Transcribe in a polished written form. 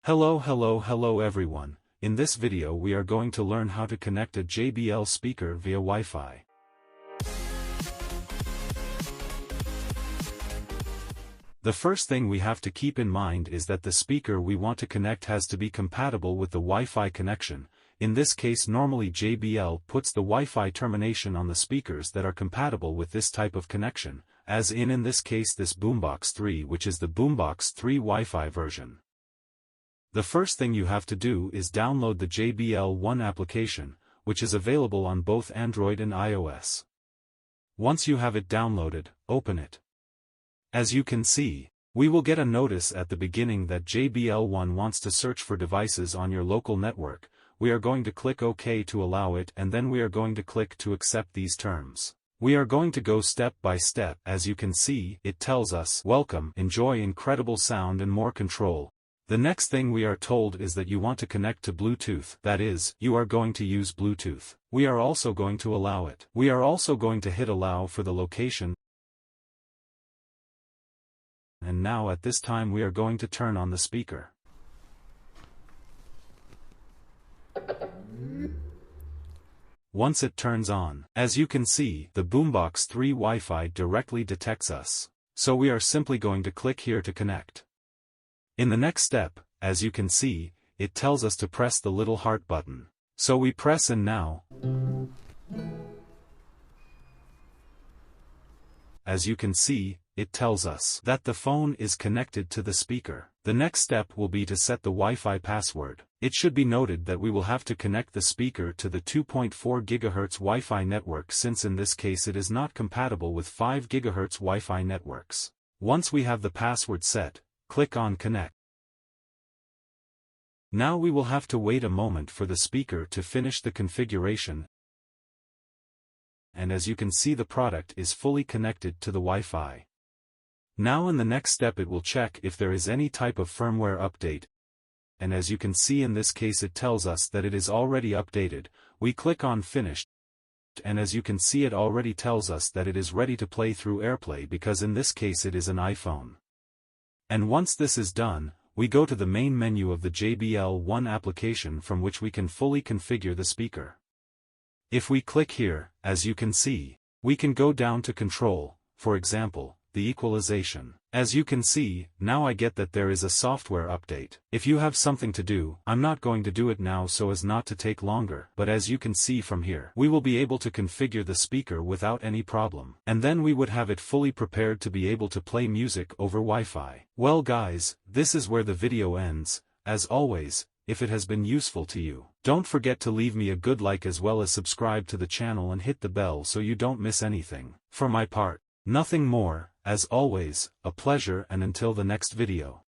Hello everyone. In this video we are going to learn how to connect a JBL speaker via Wi-Fi. The first thing we have to keep in mind is that the speaker we want to connect has to be compatible with the Wi-Fi connection. In this case normally JBL puts the Wi-Fi termination on the speakers that are compatible with this type of connection, as in this case this Boombox 3, which is the Boombox 3 Wi-Fi version. The first thing you have to do is download the JBL ONE application, which is available on both Android and iOS. Once you have it downloaded, open it. As you can see, we will get a notice at the beginning that JBL ONE wants to search for devices on your local network. We are going to click OK to allow it, and then we are going to click to accept these terms. We are going to go step by step. As you can see, it tells us, "Welcome, enjoy incredible sound and more control." The next thing we are told is that you want to connect to Bluetooth, that is, you are going to use Bluetooth. We are also going to allow it. We are also going to hit allow for the location. And now at this time we are going to turn on the speaker. Once it turns on, as you can see, the Boombox 3 Wi-Fi directly detects us. So we are simply going to click here to connect. In the next step, as you can see, it tells us to press the little heart button. So we press, and now, as you can see, it tells us that the phone is connected to the speaker. The next step will be to set the Wi-Fi password. It should be noted that we will have to connect the speaker to the 2.4 GHz Wi-Fi network, since in this case it is not compatible with 5 GHz Wi-Fi networks. Once we have the password set, click on Connect. Now we will have to wait a moment for the speaker to finish the configuration. And as you can see, the product is fully connected to the Wi-Fi. Now in the next step it will check if there is any type of firmware update. And as you can see, in this case it tells us that it is already updated. We click on Finish. And as you can see, it already tells us that it is ready to play through AirPlay, because in this case it is an iPhone. And once this is done, we go to the main menu of the JBL ONE application, from which we can fully configure the speaker. If we click here, as you can see, we can go down to control, for example, the equalization. As you can see, now I get that there is a software update. If you have something to do, I'm not going to do it now so as not to take longer, but as you can see from here, we will be able to configure the speaker without any problem. And then we would have it fully prepared to be able to play music over Wi-Fi. Well guys, this is where the video ends. As always, if it has been useful to you, don't forget to leave me a good like, as well as subscribe to the channel and hit the bell so you don't miss anything. For my part, nothing more. As always, a pleasure, and until the next video.